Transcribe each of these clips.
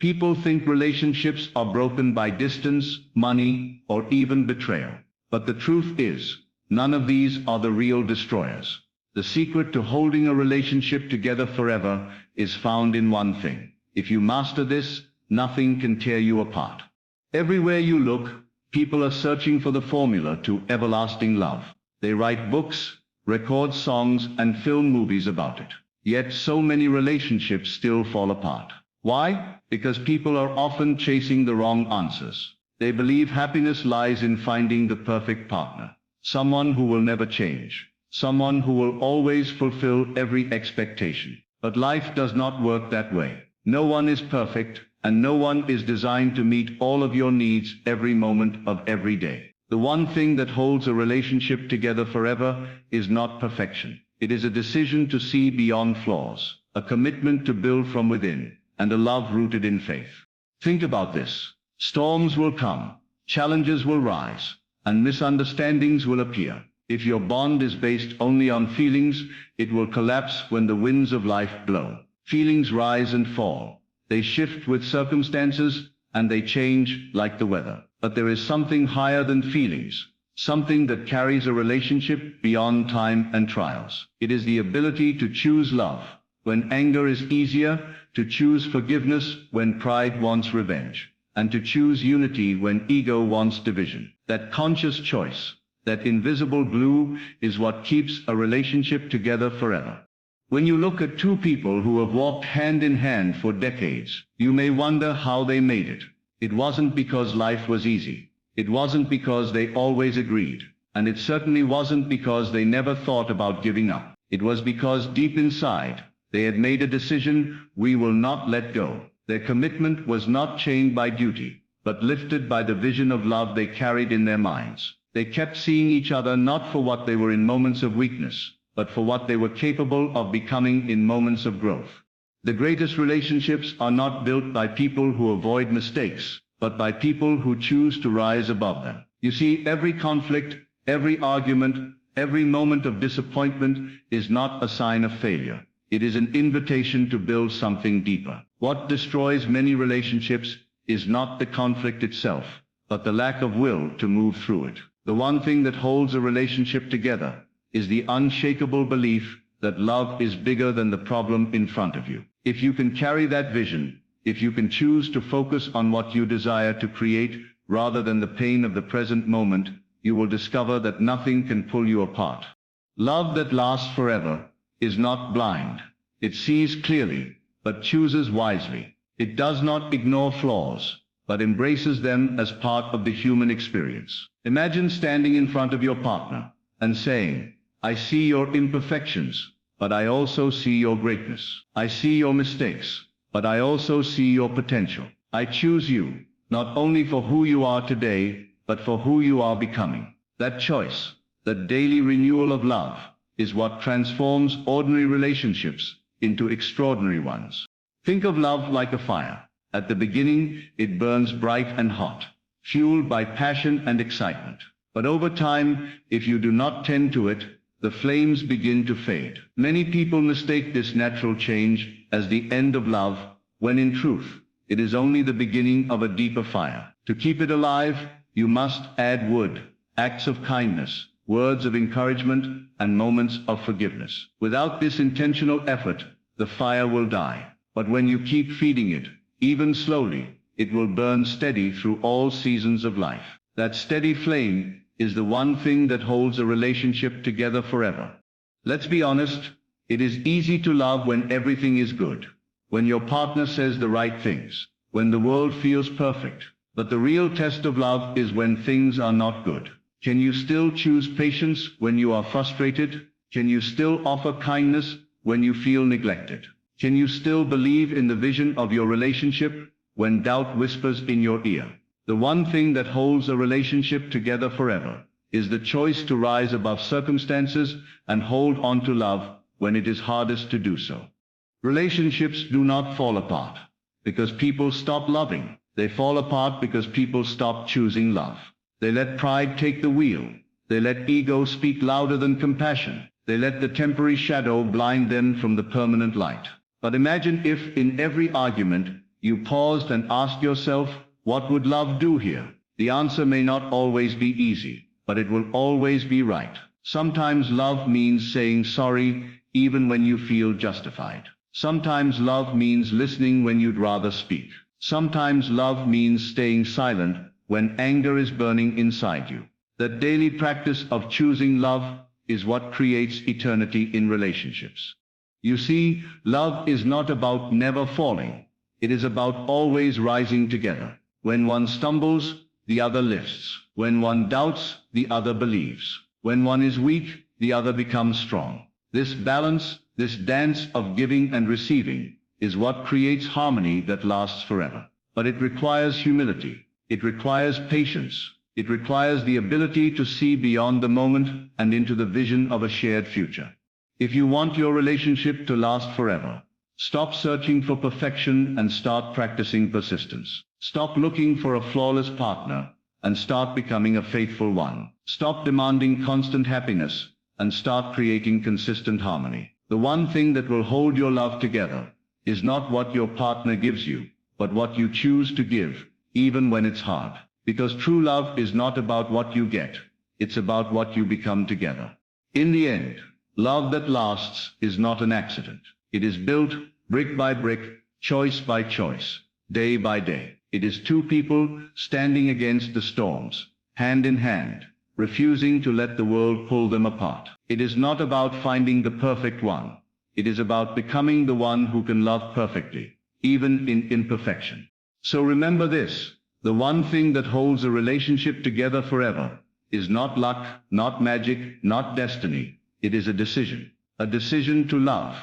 People think relationships are broken by distance, money, or even betrayal. But the truth is, none of these are the real destroyers. The secret to holding a relationship together forever is found in one thing. If you master this, nothing can tear you apart. Everywhere you look, people are searching for the formula to everlasting love. They write books, record songs, and film movies about it. Yet so many relationships still fall apart. Why? Because people are often chasing the wrong answers. They believe happiness lies in finding the perfect partner, someone who will never change, someone who will always fulfill every expectation. But life does not work that way. No one is perfect, and no one is designed to meet all of your needs every moment of every day. The one thing that holds a relationship together forever is not perfection. It is a decision to see beyond flaws, a commitment to build from within, and a love rooted in faith. Think about this. Storms will come, challenges will rise, and misunderstandings will appear. If your bond is based only on feelings, it will collapse when the winds of life blow. Feelings rise and fall. They shift with circumstances, and they change like the weather. But there is something higher than feelings, something that carries a relationship beyond time and trials. It is the ability to choose love when anger is easier, to choose forgiveness when pride wants revenge, and to choose unity when ego wants division. That conscious choice, that invisible glue, is what keeps a relationship together forever. When you look at two people who have walked hand in hand for decades, you may wonder how they made it. It wasn't because life was easy. It wasn't because they always agreed. And it certainly wasn't because they never thought about giving up. It was because deep inside, they had made a decision: we will not let go. Their commitment was not chained by duty, but lifted by the vision of love they carried in their minds. They kept seeing each other not for what they were in moments of weakness, but for what they were capable of becoming in moments of growth. The greatest relationships are not built by people who avoid mistakes, but by people who choose to rise above them. You see, every conflict, every argument, every moment of disappointment is not a sign of failure. It is an invitation to build something deeper. What destroys many relationships is not the conflict itself, but the lack of will to move through it. The one thing that holds a relationship together is the unshakable belief that love is bigger than the problem in front of you. If you can carry that vision, if you can choose to focus on what you desire to create rather than the pain of the present moment, you will discover that nothing can pull you apart. Love that lasts forever is not blind. It sees clearly, but chooses wisely. It does not ignore flaws, but embraces them as part of the human experience. Imagine standing in front of your partner and saying, "I see your imperfections, but I also see your greatness. I see your mistakes, but I also see your potential. I choose you, not only for who you are today, but for who you are becoming." That choice, that daily renewal of love, is what transforms ordinary relationships into extraordinary ones. Think of love like a fire. At the beginning, it burns bright and hot, fueled by passion and excitement. But over time, if you do not tend to it, the flames begin to fade. Many people mistake this natural change as the end of love, when in truth, it is only the beginning of a deeper fire. To keep it alive, you must add wood, acts of kindness, words of encouragement, and moments of forgiveness. Without this intentional effort, the fire will die. But when you keep feeding it, even slowly, it will burn steady through all seasons of life. That steady flame is the one thing that holds a relationship together forever. Let's be honest, it is easy to love when everything is good, when your partner says the right things, when the world feels perfect. But the real test of love is when things are not good. Can you still choose patience when you are frustrated? Can you still offer kindness when you feel neglected? Can you still believe in the vision of your relationship when doubt whispers in your ear? The one thing that holds a relationship together forever is the choice to rise above circumstances and hold on to love when it is hardest to do so. Relationships do not fall apart because people stop loving. They fall apart because people stop choosing love. They let pride take the wheel. They let ego speak louder than compassion. They let the temporary shadow blind them from the permanent light. But imagine if, in every argument, You paused and asked yourself, what would love do here? The answer may not always be easy, but it will always be right. Sometimes love means saying sorry, even when you feel justified. Sometimes love means listening when you'd rather speak. Sometimes love means staying silent when anger is burning inside you. The daily practice of choosing love is what creates eternity in relationships. You see, love is not about never falling. It is about always rising together. When one stumbles, the other lifts. When one doubts, the other believes. When one is weak, the other becomes strong. This balance, this dance of giving and receiving, is what creates harmony that lasts forever. But it requires humility. It requires patience. It requires the ability to see beyond the moment and into the vision of a shared future. If you want your relationship to last forever, stop searching for perfection and start practicing persistence. Stop looking for a flawless partner and start becoming a faithful one. Stop demanding constant happiness and start creating consistent harmony. The one thing that will hold your love together is not what your partner gives you, but what you choose to give, even when it's hard. Because true love is not about what you get, it's about what you become together. In the end, love that lasts is not an accident. It is built brick by brick, choice by choice, day by day. It is two people standing against the storms, hand in hand, refusing to let the world pull them apart. It is not about finding the perfect one. It is about becoming the one who can love perfectly, even in imperfection. So remember this, the one thing that holds a relationship together forever is not luck, not magic, not destiny. It is a decision to love,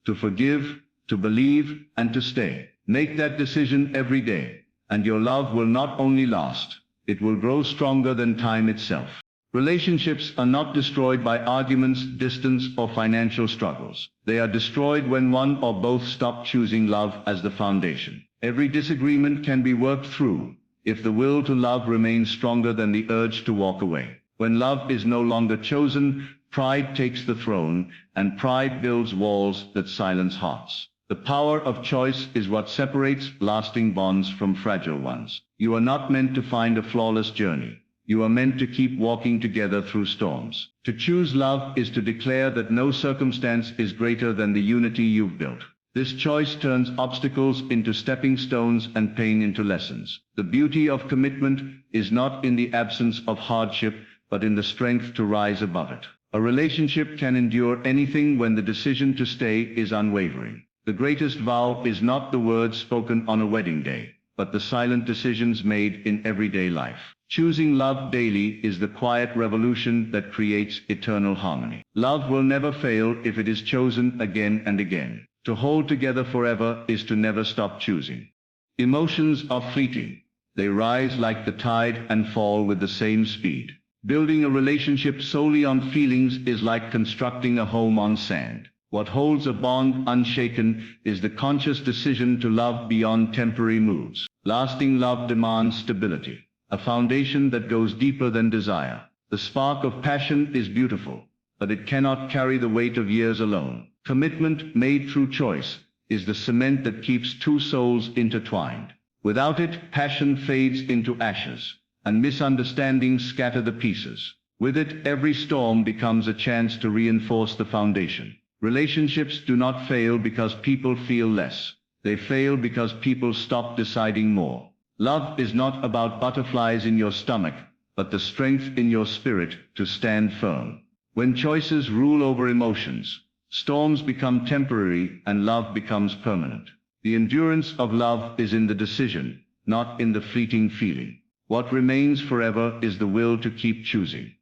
to forgive, to believe, and to stay. Make that decision every day, and your love will not only last, it will grow stronger than time itself. Relationships are not destroyed by arguments, distance, or financial struggles. They are destroyed when one or both stop choosing love as the foundation. Every disagreement can be worked through if the will to love remains stronger than the urge to walk away. When love is no longer chosen, pride takes the throne, and pride builds walls that silence hearts. The power of choice is what separates lasting bonds from fragile ones. You are not meant to find a flawless journey. You are meant to keep walking together through storms. To choose love is to declare that no circumstance is greater than the unity you've built. This choice turns obstacles into stepping stones and pain into lessons. The beauty of commitment is not in the absence of hardship, but in the strength to rise above it. A relationship can endure anything when the decision to stay is unwavering. The greatest vow is not the words spoken on a wedding day, but the silent decisions made in everyday life. Choosing love daily is the quiet revolution that creates eternal harmony. Love will never fail if it is chosen again and again. To hold together forever is to never stop choosing. Emotions are fleeting. They rise like the tide and fall with the same speed. Building a relationship solely on feelings is like constructing a home on sand. What holds a bond unshaken is the conscious decision to love beyond temporary moods. Lasting love demands stability, a foundation that goes deeper than desire. The spark of passion is beautiful, but it cannot carry the weight of years alone. Commitment made through choice is the cement that keeps two souls intertwined. Without it, passion fades into ashes, and misunderstandings scatter the pieces. With it, every storm becomes a chance to reinforce the foundation. Relationships do not fail because people feel less. They fail because people stop deciding more. Love is not about butterflies in your stomach, but the strength in your spirit to stand firm. When choices rule over emotions, storms become temporary and love becomes permanent. The endurance of love is in the decision, not in the fleeting feeling. What remains forever is the will to keep choosing.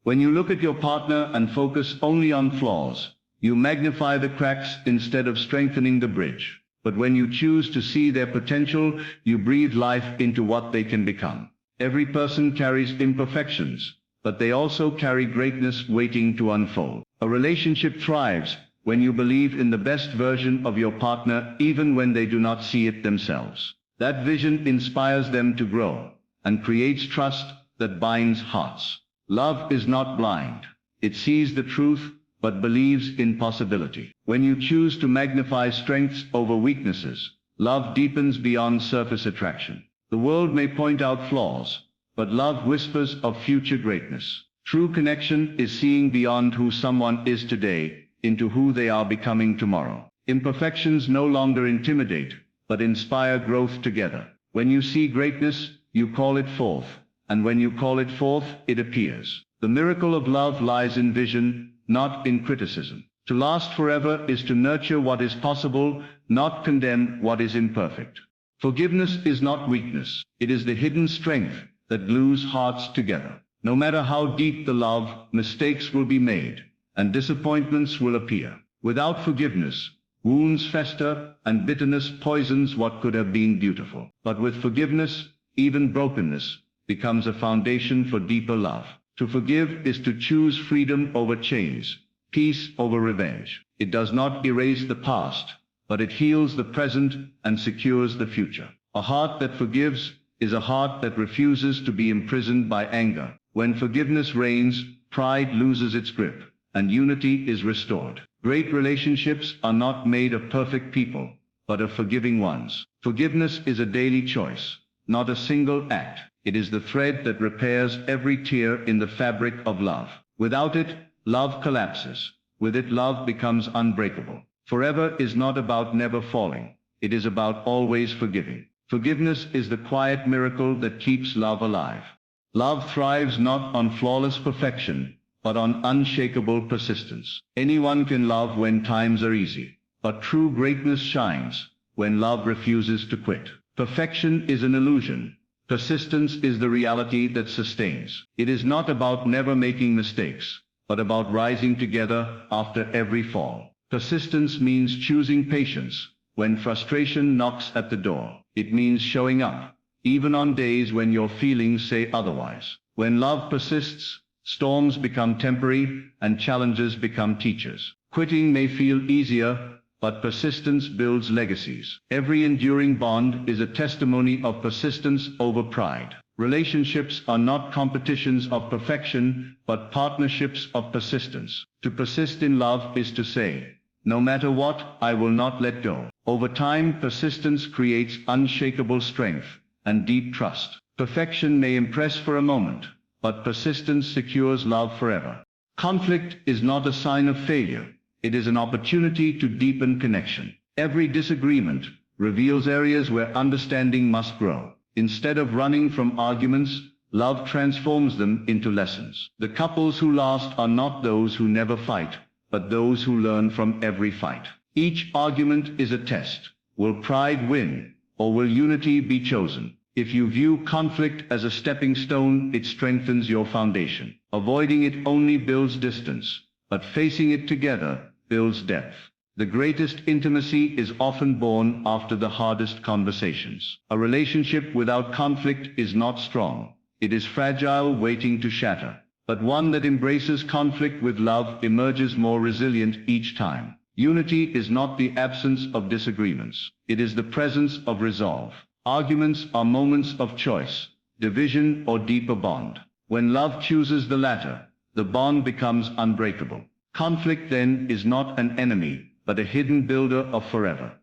When you look at your partner and focus only on flaws, you magnify the cracks instead of strengthening the bridge. But when you choose to see their potential, you breathe life into what they can become. Every person carries imperfections, but they also carry greatness waiting to unfold. A relationship thrives when you believe in the best version of your partner even when they do not see it themselves. That vision inspires them to grow and creates trust that binds hearts. Love is not blind. It sees the truth but believes in possibility. When you choose to magnify strengths over weaknesses, Love deepens beyond surface attraction. The world may point out flaws, but love whispers of future greatness. True connection is seeing beyond who someone is today into who they are becoming tomorrow. Imperfections no longer intimidate, but inspire growth together. When you see greatness, you call it forth, and when you call it forth, it appears. The miracle of love lies in vision, not in criticism. To last forever is to nurture what is possible, not condemn what is imperfect. Forgiveness is not weakness. It is the hidden strength that glues hearts together. No matter how deep the love, mistakes will be made, and disappointments will appear. Without forgiveness, wounds fester, and bitterness poisons what could have been beautiful. But with forgiveness, even brokenness becomes a foundation for deeper love. To forgive is to choose freedom over chains, peace over revenge. It does not erase the past, but it heals the present and secures the future. A heart that forgives is a heart that refuses to be imprisoned by anger. When forgiveness reigns, pride loses its grip, and unity is restored. Great relationships are not made of perfect people, but of forgiving ones. Forgiveness is a daily choice, not a single act. It is the thread that repairs every tear in the fabric of love. Without it, love collapses. With it, love becomes unbreakable. Forever is not about never falling. It is about always forgiving. Forgiveness is the quiet miracle that keeps love alive. Love thrives not on flawless perfection, but on unshakable persistence. Anyone can love when times are easy, but true greatness shines when love refuses to quit. Perfection is an illusion. Persistence is the reality that sustains. It is not about never making mistakes, but about rising together after every fall. Persistence means choosing patience when frustration knocks at the door. It means showing up, even on days when your feelings say otherwise. When love persists, storms become temporary and challenges become teachers. Quitting may feel easier, but persistence builds legacies. Every enduring bond is a testimony of persistence over pride. Relationships are not competitions of perfection, but partnerships of persistence. To persist in love is to say, no matter what, I will not let go. Over time, persistence creates unshakable strength and deep trust. Perfection may impress for a moment, but persistence secures love forever. Conflict is not a sign of failure. It is an opportunity to deepen connection. Every disagreement reveals areas where understanding must grow. Instead of running from arguments, love transforms them into lessons. The couples who last are not those who never fight, but those who learn from every fight. Each argument is a test. Will pride win, or will unity be chosen? If you view conflict as a stepping stone, it strengthens your foundation. Avoiding it only builds distance, but facing it together builds depth. The greatest intimacy is often born after the hardest conversations. A relationship without conflict is not strong. It is fragile, waiting to shatter. But one that embraces conflict with love emerges more resilient each time. Unity is not the absence of disagreements. It is the presence of resolve. Arguments are moments of choice, division or deeper bond. When love chooses the latter, the bond becomes unbreakable. Conflict then is not an enemy, but a hidden builder of forever.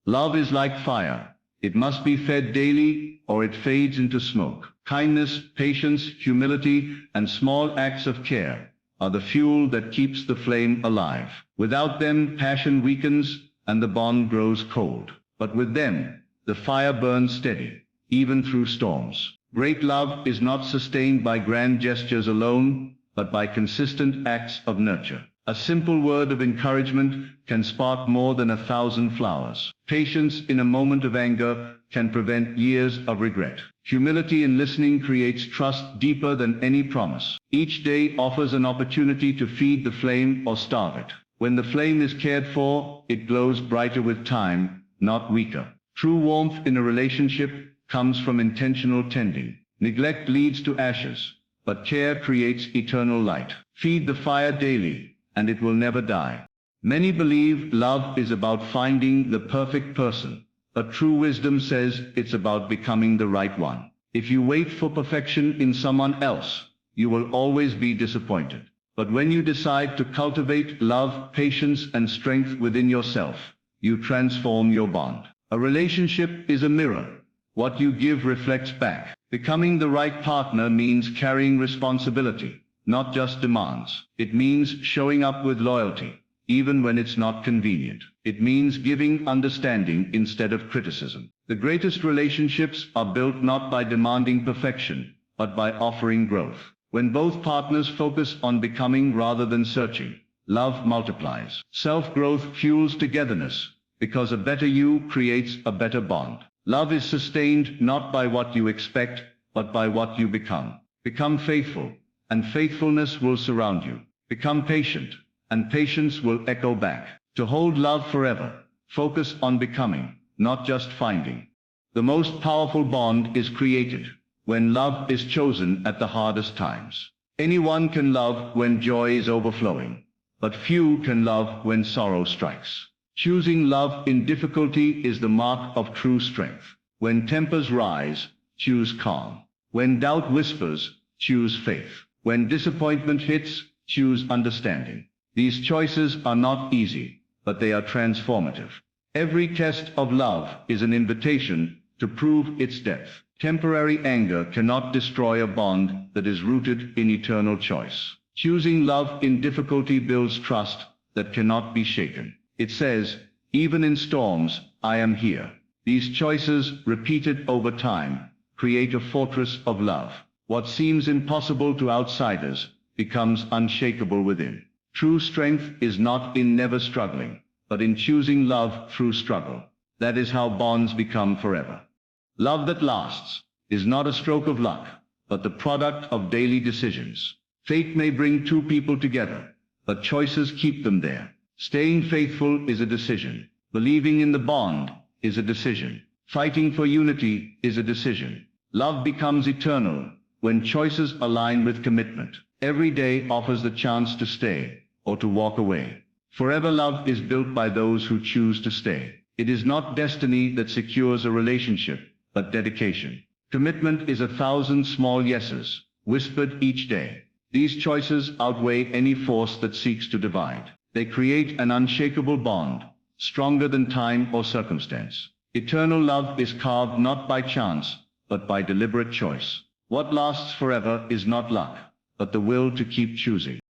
Love is like fire. It must be fed daily, or it fades into smoke. Kindness, patience, humility, and small acts of care are the fuel that keeps the flame alive. Without them, passion weakens and the bond grows cold. But with them, the fire burns steady, even through storms. Great love is not sustained by grand gestures alone, but by consistent acts of nurture. A simple word of encouragement can spark more than 1,000 flowers. Patience in a moment of anger can prevent years of regret. Humility in listening creates trust deeper than any promise. Each day offers an opportunity to feed the flame or starve it. When the flame is cared for, it glows brighter with time, not weaker. True warmth in a relationship comes from intentional tending. Neglect leads to ashes, but care creates eternal light. Feed the fire daily, and it will never die. Many believe love is about finding the perfect person, but true wisdom says it's about becoming the right one. If you wait for perfection in someone else, you will always be disappointed. But when you decide to cultivate love, patience, and strength within yourself, you transform your bond. A relationship is a mirror. What you give reflects back. Becoming the right partner means carrying responsibility, not just demands. It means showing up with loyalty, even when it's not convenient. It means giving understanding instead of criticism. The greatest relationships are built not by demanding perfection, but by offering growth. When both partners focus on becoming rather than searching, love multiplies. Self-growth fuels togetherness, because a better you creates a better bond. Love is sustained not by what you expect, but by what you become. Become faithful, and faithfulness will surround you. Become patient, and patience will echo back. To hold love forever, focus on becoming, not just finding. The most powerful bond is created when love is chosen at the hardest times. Anyone can love when joy is overflowing, but few can love when sorrow strikes. Choosing love in difficulty is the mark of true strength. When tempers rise, choose calm. When doubt whispers, choose faith. When disappointment hits, choose understanding. These choices are not easy, but they are transformative. Every test of love is an invitation to prove its depth. Temporary anger cannot destroy a bond that is rooted in eternal choice. Choosing love in difficulty builds trust that cannot be shaken. It says, even in storms, I am here. These choices, repeated over time, create a fortress of love. What seems impossible to outsiders becomes unshakable within. True strength is not in never struggling, but in choosing love through struggle. That is how bonds become forever. Love that lasts is not a stroke of luck, but the product of daily decisions. Fate may bring two people together, but choices keep them there. Staying faithful is a decision. Believing in the bond is a decision. Fighting for unity is a decision. Love becomes eternal when choices align with commitment. Every day offers the chance to stay or to walk away. Forever love is built by those who choose to stay. It is not destiny that secures a relationship, but dedication. Commitment is 1,000 small yeses, whispered each day. These choices outweigh any force that seeks to divide. They create an unshakable bond, stronger than time or circumstance. Eternal love is carved not by chance, but by deliberate choice. What lasts forever is not luck, but the will to keep choosing.